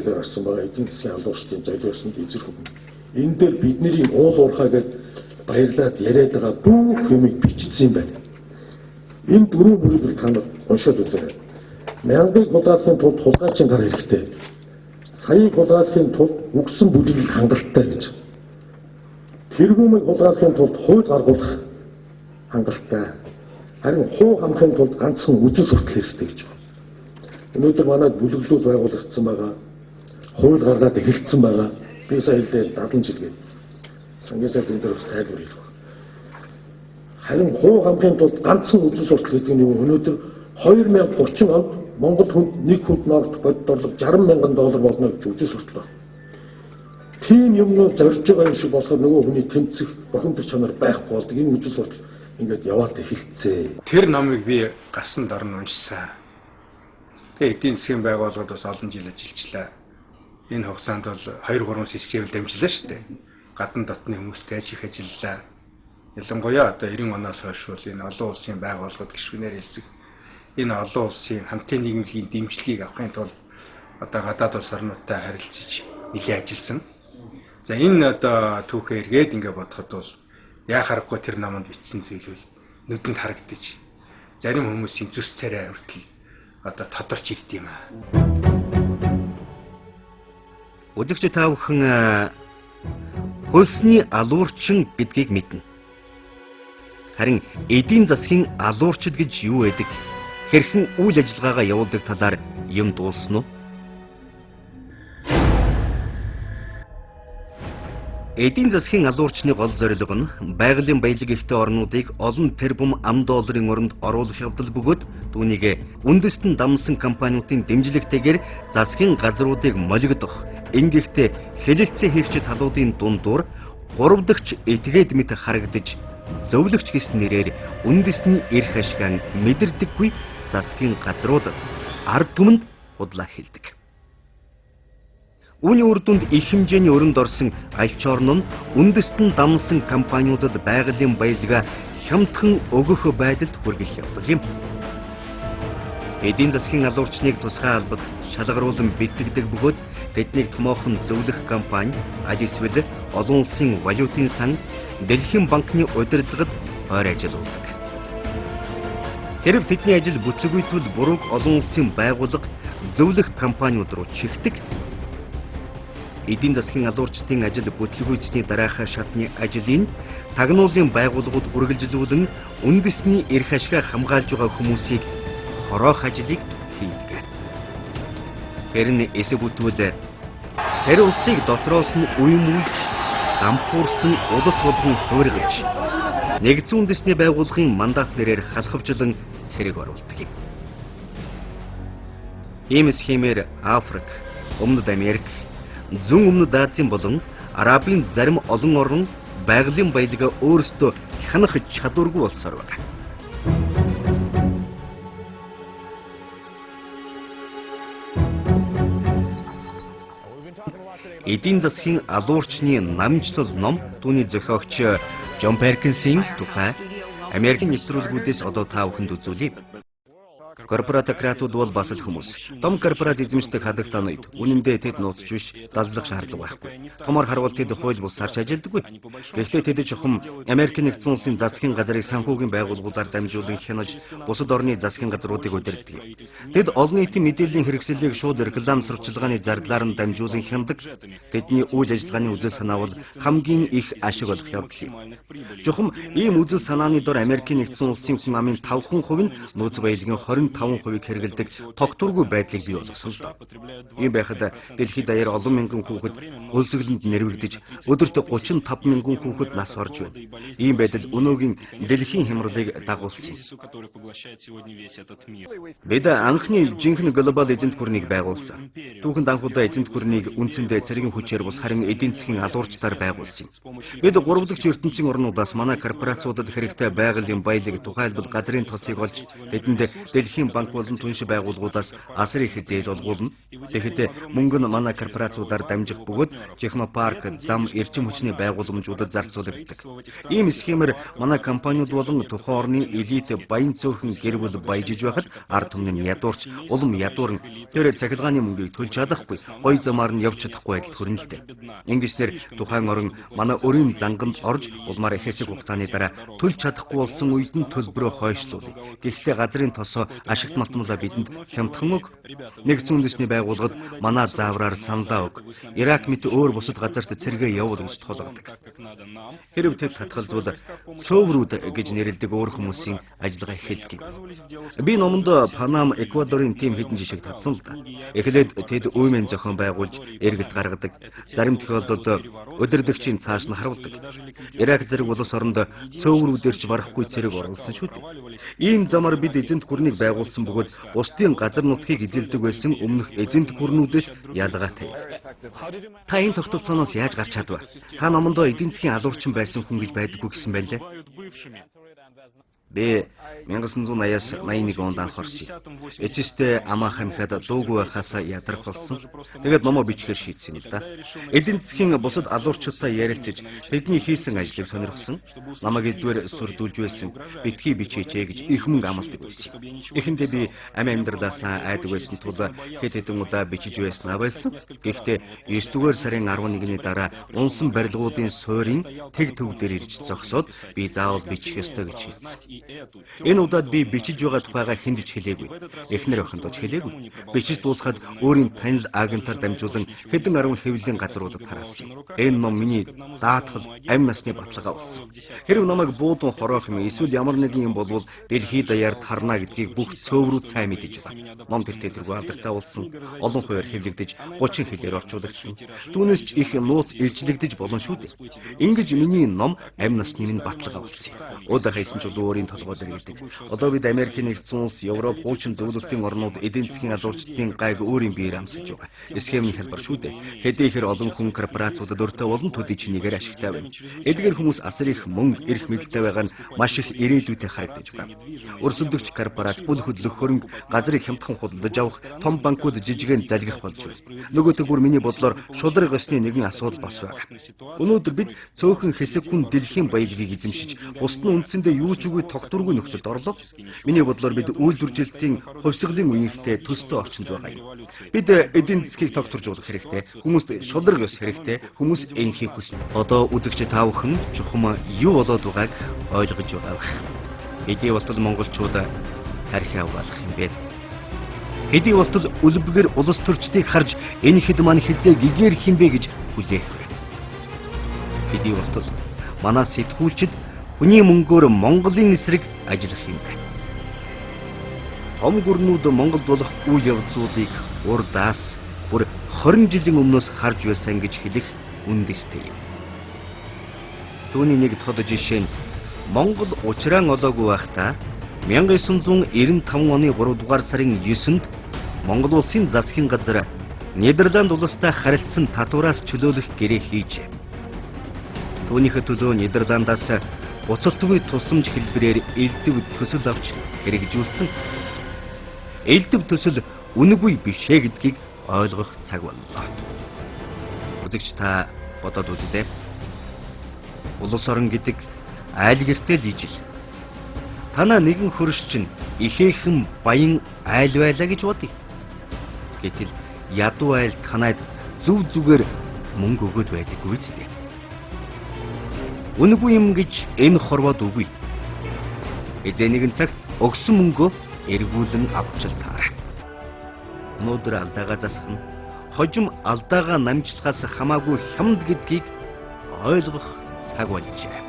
дээр гарсан байгаа эдийн засгийн алуурчдын золиосонд эзэрх үгэн. Энэ дээр бидний уул уурхай гэж баярлаад яриад байгаа бүх юмыг бичсэн юм байна. Энэ дөрвөн бүрийг та нар уншаад үзээрэй. Мянгаыг хулгайлахын тулд хулгайчин гар хэрэгтэй. Саяыг хулгайлахын тулд үгсэн бүлэглэл хангалттай гэж. Тэргүүмийг хулгайлахын тулд хууль гаргуулах хангалттай. Харин хуу хамахын тулд ганцхан үжил суртал хэрэгтэй гэж байна. Өнөөдөр манайд бүлэглүүд байгуулагдсан байгаа. Хууль гаргаад эхэлсэн байгаа. Би сая хэлээ 70 жилгээд. Сангисаа энэ дээр бас тайлбар хийх. Харин хуу хамахын тулд ганцхан үжил суртал гэдэг нь өнөөдөр 2030 онд Монгол хүнд нэг хүнд ногд бодит орлого $60,000 болно гэж үжил суртал байна. Тийм юмнууд зорж байгаа юм шиг болохоор нөгөө хүний тэмцэх бохимдох чанар байхгүй болдог. Энэ үжил суртал ингээд яваад эхэлцээ. Тэр номыг би гарсан дор нь уншсан. Тэгээ эдийн засгийн байгууллагад бас олон жил ажиллажлаа. Энэ хугацаанд бол 2-3 системэл дамжлаа шүү дээ. Гадна дотны хүмүүстэй их ажиллалаа. Ялангуяа одоо 90 оноос хойш бол энэ олон улсын байгууллагууд гишүүнээр хэлсэг энэ олон улсын хамтын нийгмийн дэмжлэгийг авахын тулд одоо гадаад улс орнуудтай харилцаж нэлээд ажилласан. За энэ одоо түүхээ эргээд ингээд бодоход бол яхаарахгүй тэр номонд бичсэн зүйлүүд нүдэнд харагдаж зарим хүмүүсийн зүс царай хүртэл одоо тодорч ирд юм аа. Үзэгч та бүхэн хөлсний алуурчин гэдгийг мэднэ. Харин эдийн засгийн алуурчид гэж юу байдаг? Хэрхэн үйл ажиллагаагаа явуулдаг талаар юм дуулсан уу? Эдийн засгийн алуурчны гол зорилго нь байгалийн баялаг ихтэй орнуудыг олон тэрбум $10 оронд оруулах явдал бөгөөд түүнийг үндэстэн дамсан компаниудын дэмжлэгтэйгээр засгийн газруудыг молигдох, ингэхдээ хэлэлцээ хийгч талуудын дундуур 3 дахь этгээд мэт харагдаж зөвлөгч гэс нэрээр үндэстний эрх ашиг мэдэрдэггүй засгийн газрууд ард түмэнд худлаа хэлдэг. Үүний үр дүнд их хэмжээний өрөнд орсон альч орн нь үндэстэн дамсан компаниудад байгалийн баялгаа хямдхан өгөх байдалд хүргэх явдал юм. Эдийн засгийн алуурчныг тусгай албад шалгаруулан бэлтгэдэг бөгөөд тэднийг томоохон зөвлөх компани, аль эсвэл олон улсын валютын сан, Дэлхийн банкны удирдлагад ойр ажилладаг. Тэрв тэдний ажил бүтлгүйтвэл бурууг олон улсын байгууллага зөвлөх компаниуд руу чихдэг. Эдийн засгийн алуурчдын ажил бүтлгүйцний дараах шатны ажлын тагнуулын байгууллагууд үргэлжлүүлэн үндэстний эрх ашиг хамгаалж байгаа хүмүүсийг хороох ажлыг хийдэг. Хэрн эсэ бүтвэл тэр улсыг дотроос нь уймуулж дампуурсан улс болгон хуургаж нэгдсэн үндэсний байгууллагын мандат нэрээр халахвчлан цэрэг оруулдаг юм. Ийм схемээр Африк, Өмнөд Америк, Зүүн Өмнөд Азийн болон Арабын зарим олон орн байгалийн баялгаа өөрсдөө хянах чадваргүй болсоор байна. Эдийн засгийн алуурчны намжлал ном түүний зохиогч Джон Перкинсийн тухай Америкийн нэвтрүүлгүүдээс одоо та бүхэнд үзүүлье. Корпоратократууд бол бас л хүмүүс. Том корпорат эзэмшдэг хадагтан үед үнэндээ тэд нууцч биш дадлах шаардлага байхгүй. Томор харвал тэд хууль бусаарч ажилдаггүй. Гэхдээ тэд чухам Америкийн нэгдсэн улсын засгийн газрыг санхүүгийн байгууллагуудаар дамжуулан хянаж бусад орны засгийн газруудыг удирддаг. Тэд олон нийтийн мэдээллийн хэрэгслийг шууд реклам сурталчилгааны зардлаар нь дамжуулан хяндаг. Тэдний үйл ажиллагааны үзэл санаа бол хамгийн их ашиг олох явдал юм. Чухам ийм үзэл санааны дор Америкийн нэгдсэн улсын хүн амын 5% нь нууц баялагын 25% хэрэгэлдэг тогтворгүй байдлыг бий болгосон л доо. Ийм байхад дэлхийд даяар олон мянган хүүхэд хөлсөглөнд нэрвэгдэж өдөрт 35 мянган хүүхэд нас орж байна. Ийм байдал өнөөгийн дэлхийн хямралыг дагуулсан. Бид анхны жинхэнэ глобал эзэнт гүрнийг байгуулсан. Түүхэнд анхудаа эзэнт гүрнийг үндсэндээ цэргийн хүчээр бус харин эдийн засгийн алуурчдаар байгуулсан. Бид 3 дахь ертөнцийн орнуудаас манай корпорациудад хэрэгтэй байгалийн баялаг тухайлбал газрын тосыг олж тэдэнд дэлхийн Өвлийн банк болон түнш байгууллагуудаас асар их зээл олгуулна. Тэгэхдээ мөнгө нь манай корпорациудаар дамжих бөгөөд технопарк, зам, эрчим хүчний байгууламжуудад зарцуулагддаг. Ийм схемээр манай компаниуд болон тухайн орны элит баян цөөхөн гэр бүл баяжиж байхад ард түмний нь ядуурч, улам ядуурн тэр цахилгааны мөнгийг төлж чадахгүй, гой замаар нь явж чадахгүй байдалд хүрнэ л дээ. Ингэснээр тухайн орон манай өрийн занганд орж улмаар их хэсэг хугацааны дараа төлж чадахгүй болсон үед нь төлбөрөө хойшлуулъя. Гэхдээ газрын тосоо ашигт малтмалаа бидэнд хямдхан өг. Нэгдсэн үндэсний байгууллагад манай заавраар саналаа өг. Ирак мэт өөр бусад газарт цэргээ явуул гэж тулгадаг. Хэрв тэд татгалзвал цөөврүүд гэж нэрлэдэг өөр хүмүүсийн ажиллагаа эхэлдэг. Би номонд Панам, Эквадорын тим хэдэн жишээг татсан л да. Эхлээд тэд үймэн зохион байгуулж эргэлт гаргадаг. Зарим тохиолдолд удирдагчийн цааш нь харуулдаг. Ирак зэрэг улс оронд цөөврүүдэрч барахгүй цэрэг оруулсан шүү дээ. Ийм замаар бид эзэнт гүрнийг байгуулсан бөгөөд бусдын газар нутгийг эзэлдэг байсан өмнөх эзэнт гүрнүүдээс ялгаатай. Та энэ тогтолцооноос яаж гарч чадваа? Та номонд эдийн засгийн алуурчин байсан хүн гэж байдаггүй гэсэн байна лээ. Би 1980-аас 81 онд анх орсон. Эцэстээ амаа хамхад дуугүй байхаас ядрах болсон. Тэгээд номоо бичихээр шийдсэн юм л да. Эдийн засгийн бусад алуурчдтай ярилцаж бидний хийсэн ажлыг сонирхсон. Намайг эдгээр сүрдүүлж байсан. Битгий бичээчээ гэж их мөнгө амлдаг байсан. Эхэндээ би амьдралаасаа айдаг байсан тул хэд хэдэн удаа бичиж байснаа байсан. Гэхдээ 9-р сарын 11-ний дараа унсан барилгуудын суурийн тэг төв дээр ирж зогсоод би заавал бичих ёстой гэж шийдсэн. Энэ удаад би бичиж байгаа тухайгаа хэнд ч хэлээгүй. Эхнэр охиндож хэлээгүй. Бичиж дуусгаад өөрийн танил агентаар дамжуулан хэдэн 10 хэвлэлийн газруудад тараасан. Энэ ном миний даатгал амь насны баталгаа болсон. Хэрв намайг буудан хороох юм эсвэл ямар нэгэн юм болвол дэлхийд даяар тарна гэдгийг бүх цөөврүүд сайн мэдэж байна. Ном тэр тэлрэг алдартай болсон. Олон хувиар хэвлэгдэж 30 хэлээр орчуулагдсан. Түүнээс ч их нууц илчлэгдэж болно шүү дээ. Ингэж миний ном амь насны минь баталгаа болсон. Удаахаа хийсэн ч өөрийн толгой дээр гэдэг. Одоо бид Америкийн нэгдсэн улс, Европ, хуучин зөвлөлтийн орнууд эдийн засгийн алуурчдын гайг өөрийн биеэр амсаж байгаа. Схемийн хэлбэр шүү дээ. Хэдийгээр олон хүн корпорациудад өртөө болон төдий чинийгээр ашигтай байна. Эдгээр хүмүүс асар их мөнгө, эрх мэдэлтэй байгаа нь маш их ирээдүйтэй харагдаж байгаа. Өрсөлдөгч корпорац бүл хөдлөх хөрөнгө газрыг хямдхан худалдаж авах, том банкуд жижигэн залгих болж байна. Нөгөөдөө бүр миний бодлоор шударга ёсны нэгэн асуудал бас байна. Өнөөдөр бид цөөхөн хэсэг хүн дэлхийн баялагийг эзэмшиж, бусд нь үндсэндээ юу ч үгүй тогтворгүй нөхцөлд орлоо. Миний бодлоор бид үйлдвэржилтийн хувьсгалын үеийнхтэй төстэй орчинд байгаа юм. Бид эдийн засгийг тогтворжуулах хэрэгтэй. Хүмүүст шударга ёс хэрэгтэй. Хүмүүс энхийг хүснэ. Одоо үзэгч та бүхэн чухам юу болоод байгааг ойлгож байгаа байх. Хэдий болтол монголчууд тархи авгаалах юм бэ? Хэдий болтол үлбгэр улс төрчдийг харж энэ хэд маань хизээ гэгэрх юм бэ гэж хүлээх вэ? Хэдий болтол манай сэтгүүлчид хүний мөнгөөр Монголын эсрэг ажиллах юм байна. Том гүрнүүд Монголд болох үйл явдлуудыг урдаас бүр 20 жилийн өмнөөс харж байсан гэж хэлэх үндэстэй юм. Түүний нэг тод жишээ нь Монгол учраан олоогүй байхдаа 1995 оны 3 дугаар сарын 9-нд Монгол улсын засгийн газар Нидерланд улстай харилцсан татвараас чөлөөлөх гэрээ хийжээ. Түүнийхээ төлөө Нидерландаас буцалтгүй тусламж хэлбэрээр элдв төсөл авч хэрэгжүүлсэн. Элдв төсөл үнэгүй биш ээ гэдгийг ойлгох цаг боллоо. Үзэгч та бодоод үзлээ. Улс орон гэдэг айл гэртэл ижил. Танаа нэгэн хөрш чинь ихээхэн баян айл байлаа гэж бодъё. Гэтэл ядуу айл танаад зүв зүгээр мөнгө өгөөд байдаггүй зү. Үнэгүй юм гэж энэ хорвоод үгүй. Эзэн нэгэн цагт өгсөн мөнгөө эргүүлэн авч таарах. Өнөөдөр алдаагаа засах нь хожим алдаагаа намжлахаас хамаагүй хямд гэдгийг ойлгох цаг болжээ.